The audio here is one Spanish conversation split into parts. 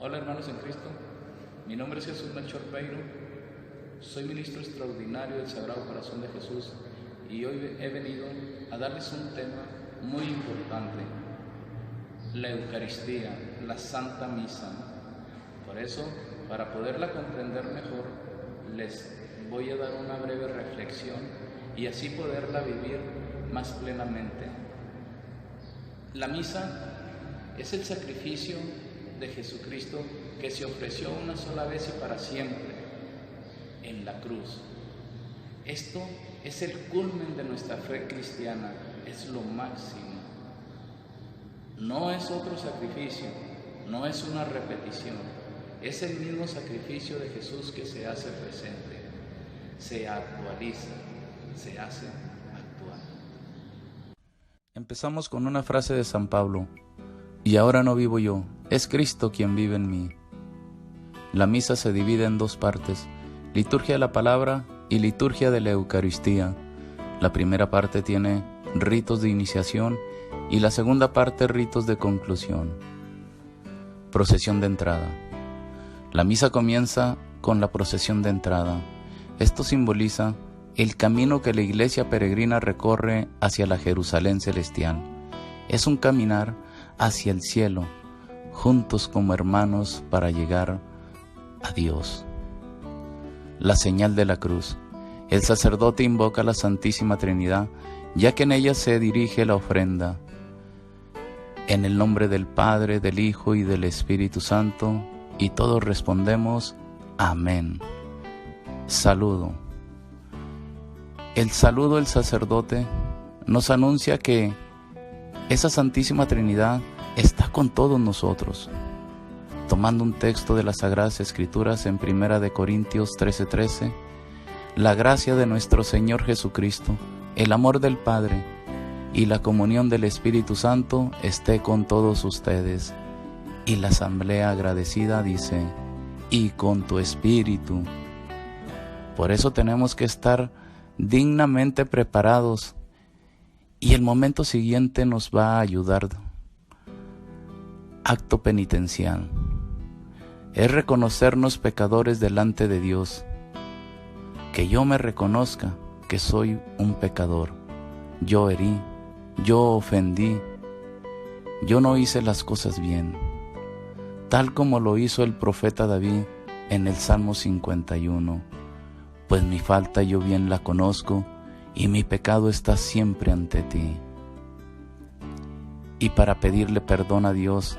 Hola hermanos en Cristo, mi nombre es Jesús Melchor Peiro, soy ministro extraordinario del Sagrado Corazón de Jesús y hoy he venido a darles un tema muy importante, la Eucaristía, la Santa Misa. Por eso, para poderla comprender mejor, les voy a dar una breve reflexión y así poderla vivir más plenamente. La misa es el sacrificio de Jesucristo que se ofreció una sola vez y para siempre en la cruz. Esto es el culmen de nuestra fe cristiana, es lo máximo. No es otro sacrificio, no es una repetición, es el mismo sacrificio de Jesús que se hace presente, se actualiza, se hace actual. Empezamos con una frase de San Pablo: y ahora no vivo yo, es Cristo quien vive en mí. La misa se divide en dos partes: liturgia de la palabra y liturgia de la Eucaristía. La primera parte tiene ritos de iniciación y la segunda parte ritos de conclusión. Procesión de entrada. La misa comienza con la procesión de entrada. Esto simboliza el camino que la Iglesia peregrina recorre hacia la Jerusalén celestial. Es un caminar hacia el cielo, juntos como hermanos para llegar a Dios. La señal de la cruz. El sacerdote invoca a la Santísima Trinidad, ya que en ella se dirige la ofrenda. En el nombre del Padre, del Hijo y del Espíritu Santo, y todos respondemos: amén. Saludo. El saludo del sacerdote nos anuncia que esa Santísima Trinidad está con todos nosotros. Tomando un texto de las Sagradas Escrituras en 1 Corintios 13:13, la gracia de nuestro Señor Jesucristo, el amor del Padre y la comunión del Espíritu Santo esté con todos ustedes. Y la asamblea agradecida dice: y con tu espíritu. Por eso tenemos que estar dignamente preparados, y el momento siguiente nos va a ayudar. Acto penitencial. Es reconocernos pecadores delante de Dios. Que yo me reconozca que soy un pecador. Yo herí, yo ofendí, yo no hice las cosas bien, tal como lo hizo el profeta David en el Salmo 51. Pues mi falta yo bien la conozco, y mi pecado está siempre ante ti. Y para pedirle perdón a Dios,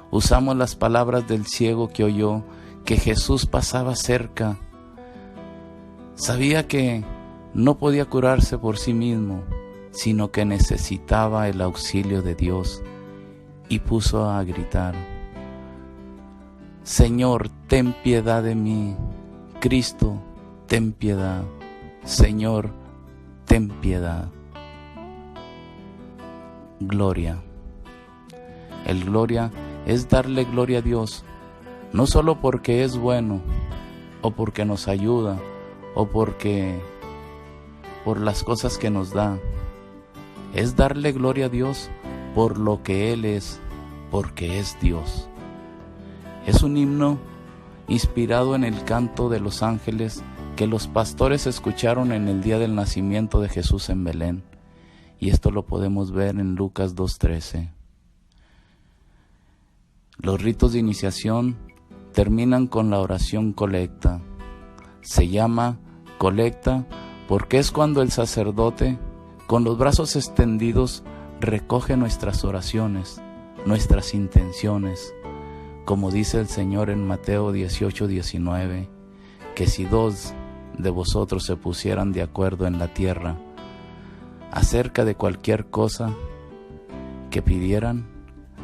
usamos las palabras del ciego que oyó que Jesús pasaba cerca. Sabía que no podía curarse por sí mismo, sino que necesitaba el auxilio de Dios, y puso a gritar: Señor, ten piedad de mí. Cristo, ten piedad. Señor, ten piedad. Gloria. El gloria es darle gloria a Dios, no solo porque es bueno, o porque nos ayuda, o por las cosas que nos da. Es darle gloria a Dios por lo que Él es, porque es Dios. Es un himno inspirado en el canto de los ángeles que los pastores escucharon en el día del nacimiento de Jesús en Belén, y esto lo podemos ver en Lucas 2:13. Los ritos de iniciación terminan con la oración colecta. Se llama colecta porque es cuando el sacerdote, con los brazos extendidos, recoge nuestras oraciones, nuestras intenciones, como dice el Señor en Mateo 18:19, que si dos de vosotros se pusieran de acuerdo en la tierra acerca de cualquier cosa que pidieran,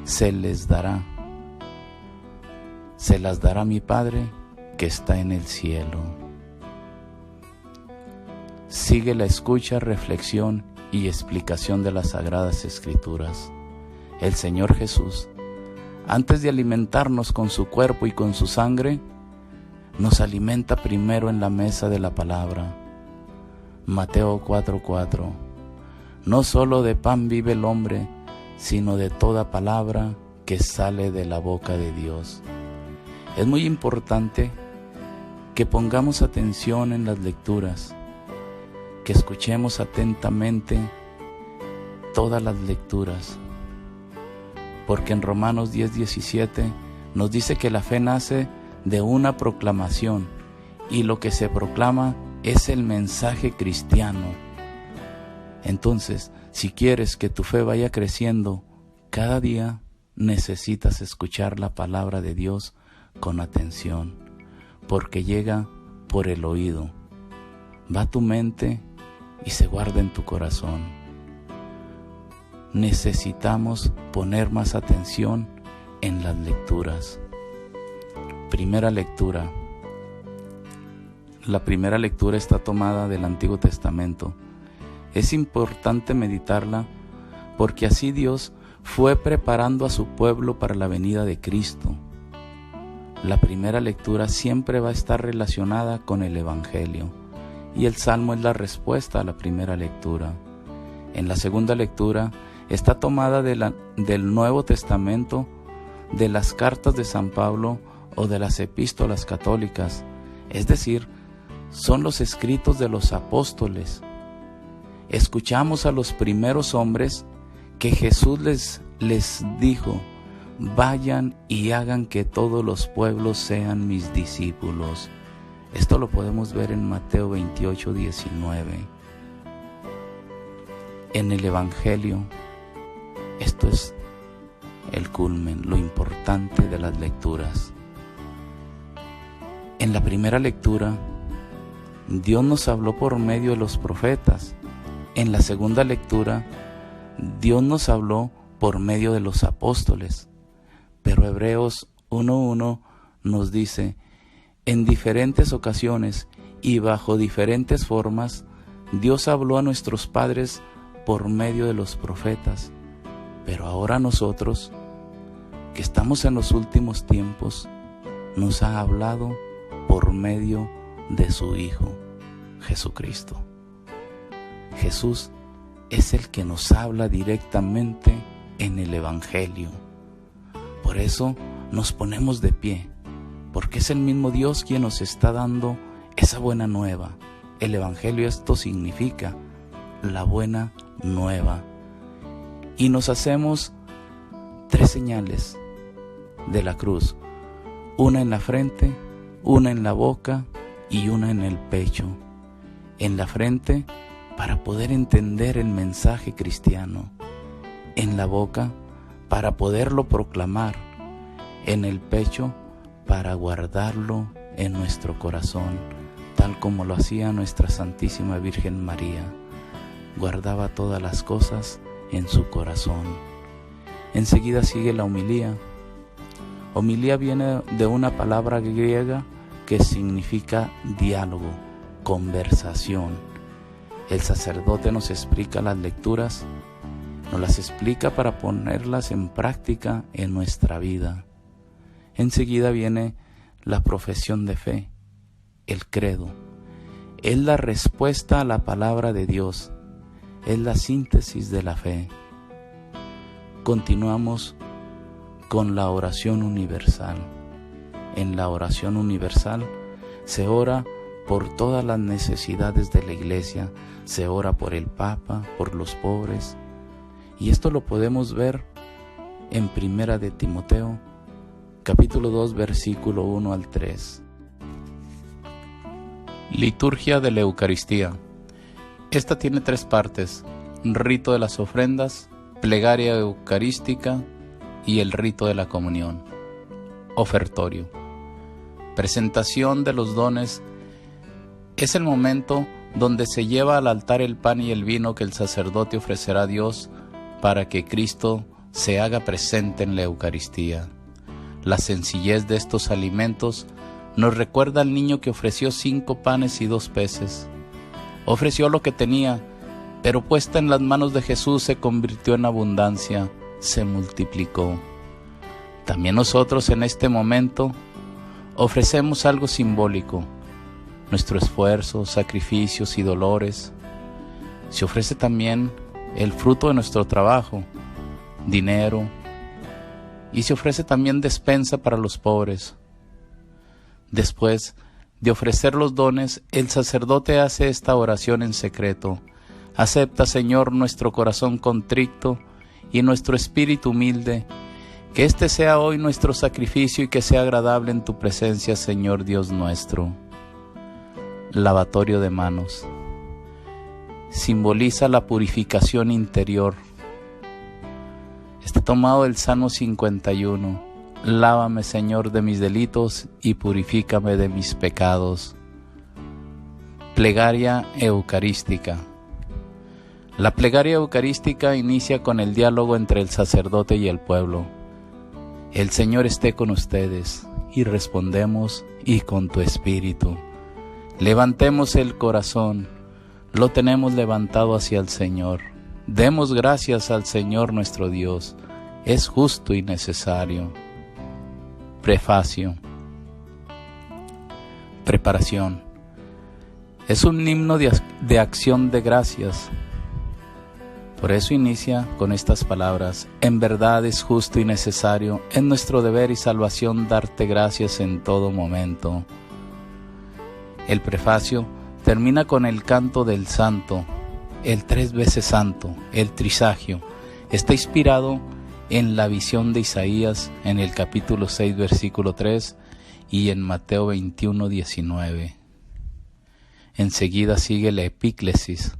se les dará. Se las dará mi Padre que está en el cielo. Sigue la escucha, reflexión y explicación de las Sagradas Escrituras. El Señor Jesús, antes de alimentarnos con su cuerpo y con su sangre, nos alimenta primero en la mesa de la palabra. Mateo 4:4. No solo de pan vive el hombre, sino de toda palabra que sale de la boca de Dios. Es muy importante que pongamos atención en las lecturas, que escuchemos atentamente todas las lecturas, porque en Romanos 10:17 nos dice que la fe nace de una proclamación, y lo que se proclama es el mensaje cristiano. Entonces, si quieres que tu fe vaya creciendo cada día, necesitas escuchar la palabra de Dios con atención, porque llega por el oído, va a tu mente y se guarda en tu corazón. Necesitamos poner más atención en las lecturas. Primera lectura. La primera lectura está tomada del Antiguo Testamento. Es importante meditarla porque así Dios fue preparando a su pueblo para la venida de Cristo. La primera lectura siempre va a estar relacionada con el Evangelio y el Salmo es la respuesta a la primera lectura. En la segunda lectura está tomada del Nuevo Testamento, de las cartas de San Pablo o de las epístolas católicas, es decir, son los escritos de los apóstoles. Escuchamos a los primeros hombres que Jesús les dijo: vayan y hagan que todos los pueblos sean mis discípulos. Esto lo podemos ver en Mateo 28:19. En el Evangelio, esto es el culmen, lo importante de las lecturas. En la primera lectura, Dios nos habló por medio de los profetas. En la segunda lectura, Dios nos habló por medio de los apóstoles. Pero Hebreos 1:1 nos dice: en diferentes ocasiones y bajo diferentes formas, Dios habló a nuestros padres por medio de los profetas. Pero ahora nosotros, que estamos en los últimos tiempos, nos ha hablado por medio de su Hijo, Jesucristo. Jesús es el que nos habla directamente en el Evangelio. Por eso nos ponemos de pie, porque es el mismo Dios quien nos está dando esa buena nueva. El Evangelio, esto significa la buena nueva. Y nos hacemos 3 señales de la cruz: una en la frente, una en la boca y una en el pecho. En la frente, para poder entender el mensaje cristiano; en la boca, para poderlo proclamar; en el pecho, para guardarlo en nuestro corazón, tal como lo hacía nuestra Santísima Virgen María. Guardaba todas las cosas en su corazón. Enseguida sigue la homilía. Homilía viene de una palabra griega que significa diálogo, conversación. El sacerdote nos explica las lecturas, nos las explica para ponerlas en práctica en nuestra vida. Enseguida viene la profesión de fe, el credo. Es la respuesta a la palabra de Dios, es la síntesis de la fe. Continuamos con la oración universal. En la oración universal se ora por todas las necesidades de la Iglesia, se ora por el Papa, por los pobres, y esto lo podemos ver en Primera de Timoteo, capítulo 2, versículo 1 al 3. Liturgia de la Eucaristía. Esta tiene 3 partes: rito de las ofrendas, plegaria eucarística y el rito de la comunión. Ofertorio. Presentación de los dones. Es el momento donde se lleva al altar el pan y el vino que el sacerdote ofrecerá a Dios para que Cristo se haga presente en la Eucaristía. La sencillez de estos alimentos nos recuerda al niño que ofreció 5 panes y 2 peces. Ofreció lo que tenía, pero puesta en las manos de Jesús se convirtió en abundancia, se multiplicó. También nosotros en este momento ofrecemos algo simbólico: nuestro esfuerzo, sacrificios y dolores. Se ofrece también el fruto de nuestro trabajo, dinero, y se ofrece también despensa para los pobres. Después de ofrecer los dones, el sacerdote hace esta oración en secreto. Acepta, Señor, nuestro corazón contrito y nuestro espíritu humilde, que este sea hoy nuestro sacrificio y que sea agradable en tu presencia, Señor Dios nuestro. Lavatorio de manos. Simboliza la purificación interior. Está tomado del Salmo 51. Lávame, Señor, de mis delitos y purifícame de mis pecados. Plegaria eucarística. La plegaria eucarística inicia con el diálogo entre el sacerdote y el pueblo. El Señor esté con ustedes, y respondemos, y con tu espíritu. Levantemos el corazón, lo tenemos levantado hacia el Señor. Demos gracias al Señor nuestro Dios, es justo y necesario. Prefacio. Preparación. Es un himno de acción de gracias. Por eso inicia con estas palabras: en verdad es justo y necesario, es nuestro deber y salvación darte gracias en todo momento. El prefacio termina con el canto del santo, el 3 veces santo, el trisagio. Está inspirado en la visión de Isaías en el capítulo 6, versículo 3 y en Mateo 21, 19. Enseguida sigue la epíclesis.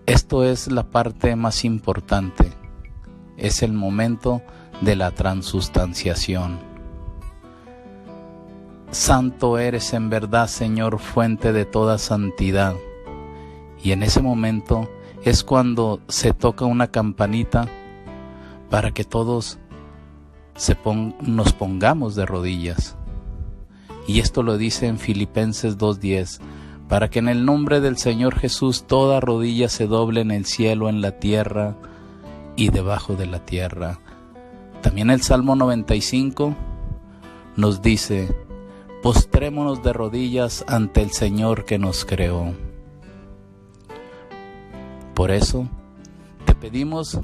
Esto es la parte más importante, es el momento de la transustanciación. Santo eres en verdad, Señor, fuente de toda santidad. Y en ese momento es cuando se toca una campanita para que todos nos pongamos de rodillas. Y esto lo dice en Filipenses 2:10, para que en el nombre del Señor Jesús toda rodilla se doble en el cielo, en la tierra y debajo de la tierra. También el Salmo 95 nos dice: postrémonos de rodillas ante el Señor que nos creó. Por eso te pedimos,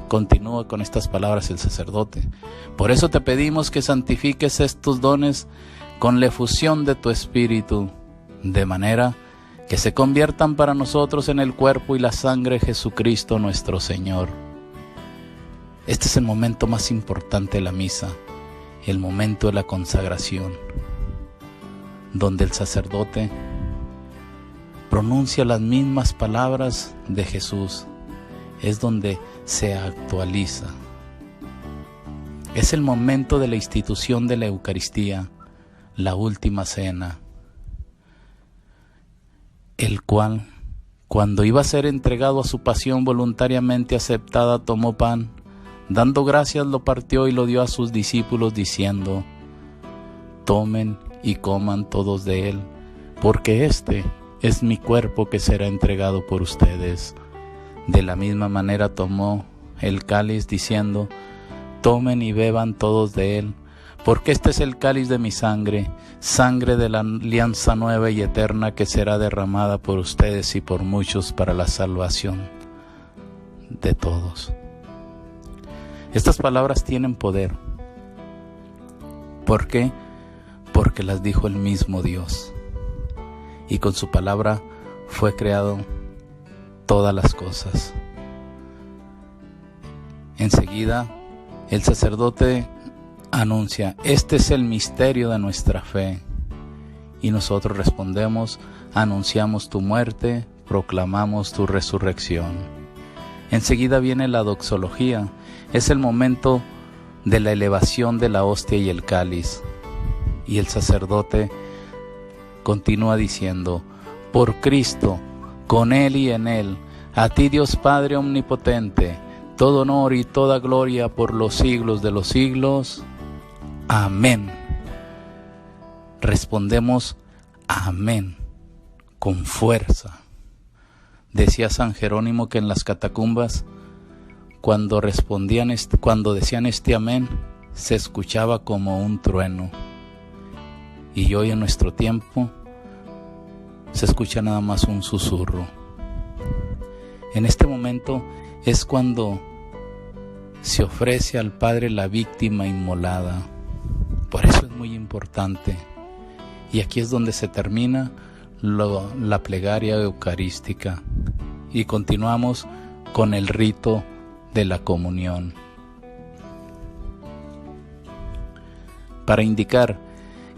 continúa con estas palabras el sacerdote, por eso te pedimos que santifiques estos dones con la efusión de tu Espíritu, de manera que se conviertan para nosotros en el cuerpo y la sangre de Jesucristo nuestro Señor. Este es el momento más importante de la misa, el momento de la consagración, donde el sacerdote pronuncia las mismas palabras de Jesús. Es donde se actualiza. Es el momento de la institución de la Eucaristía, la última cena, el cual, cuando iba a ser entregado a su pasión voluntariamente aceptada, tomó pan, dando gracias lo partió y lo dio a sus discípulos diciendo: tomen y coman todos de él, porque este es mi cuerpo que será entregado por ustedes. De la misma manera tomó el cáliz diciendo: tomen y beban todos de él, porque este es el cáliz de mi sangre, sangre de la alianza nueva y eterna que será derramada por ustedes y por muchos para la salvación de todos. Estas palabras tienen poder. ¿Por qué? Porque las dijo el mismo Dios. Y con su palabra fue creado todas las cosas. Enseguida el sacerdote anuncia: este es el misterio de nuestra fe. Y nosotros respondemos: anunciamos tu muerte, proclamamos tu resurrección. Enseguida viene la doxología. Es el momento de la elevación de la hostia y el cáliz. Y el sacerdote continúa diciendo: por Cristo, con Él y en Él, a ti Dios Padre omnipotente, todo honor y toda gloria por los siglos de los siglos. Amén. Respondemos amén, con fuerza. Decía San Jerónimo que en las catacumbas, cuando decían este amén, se escuchaba como un trueno. Y hoy en nuestro tiempo se escucha nada más un susurro. En este momento es cuando se ofrece al Padre la víctima inmolada. Por eso muy importante. Y aquí es donde se termina la plegaria eucarística y continuamos con el rito de la comunión. Para indicar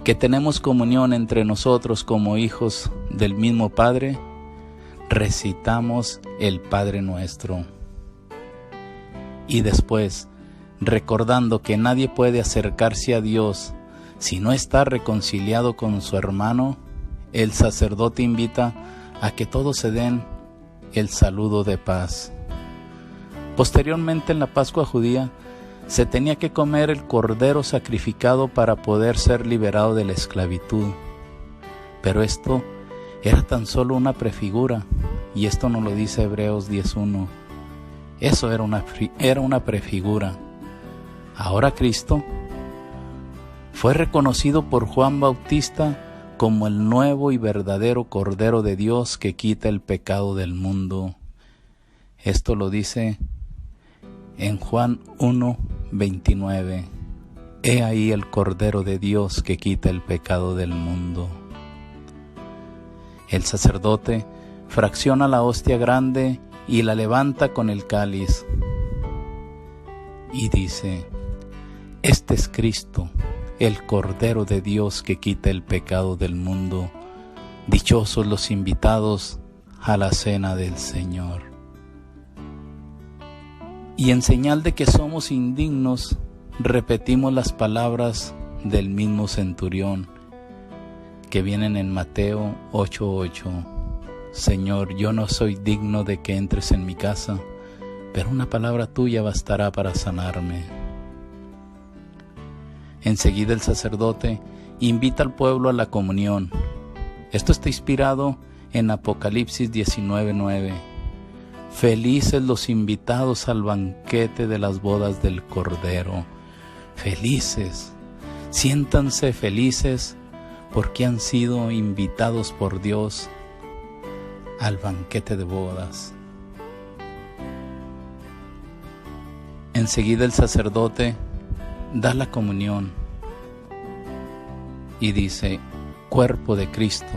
que tenemos comunión entre nosotros como hijos del mismo Padre, recitamos el Padre Nuestro. Y después, recordando que nadie puede acercarse a Dios si no está reconciliado con su hermano, el sacerdote invita a que todos se den el saludo de paz. Posteriormente, en la Pascua judía, se tenía que comer el cordero sacrificado para poder ser liberado de la esclavitud. Pero esto era tan solo una prefigura, y esto nos lo dice Hebreos 10:1. Eso era una prefigura. Ahora Cristo fue reconocido por Juan Bautista como el nuevo y verdadero Cordero de Dios que quita el pecado del mundo. Esto lo dice en Juan 1:29. He ahí el Cordero de Dios que quita el pecado del mundo. El sacerdote fracciona la hostia grande y la levanta con el cáliz y dice: este es Cristo, el Cordero de Dios que quita el pecado del mundo. Dichosos los invitados a la cena del Señor. Y en señal de que somos indignos, repetimos las palabras del mismo centurión que vienen en Mateo 8:8. Señor, yo no soy digno de que entres en mi casa, pero una palabra tuya bastará para sanarme. Enseguida el sacerdote invita al pueblo a la comunión. Esto está inspirado en Apocalipsis 19:9. Felices los invitados al banquete de las bodas del Cordero. Felices, siéntanse felices porque han sido invitados por Dios al banquete de bodas. Enseguida el sacerdote da la comunión y dice: cuerpo de Cristo,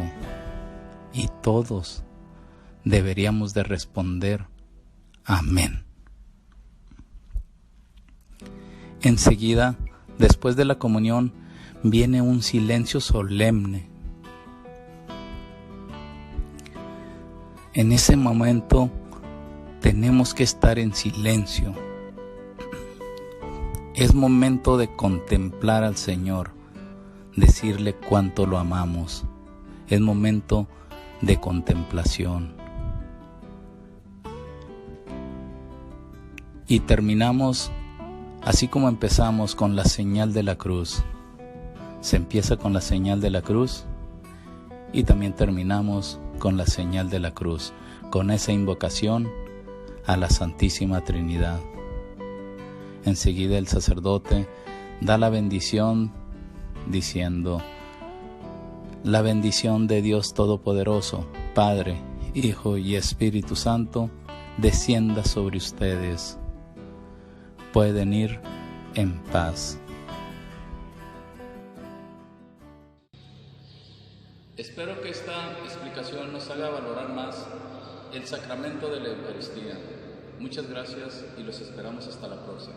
y todos deberíamos de responder amén. Enseguida, después de la comunión, viene un silencio solemne. En ese momento tenemos que estar en silencio. Es momento de contemplar al Señor, decirle cuánto lo amamos. Es momento de contemplación. Y terminamos así como empezamos, con la señal de la cruz. Se empieza con la señal de la cruz y también terminamos con la señal de la cruz, con esa invocación a la Santísima Trinidad. Enseguida el sacerdote da la bendición diciendo: la bendición de Dios Todopoderoso, Padre, Hijo y Espíritu Santo, descienda sobre ustedes. Pueden ir en paz. Espero que esta explicación nos haga valorar más el sacramento de la Eucaristía. Muchas gracias y los esperamos hasta la próxima.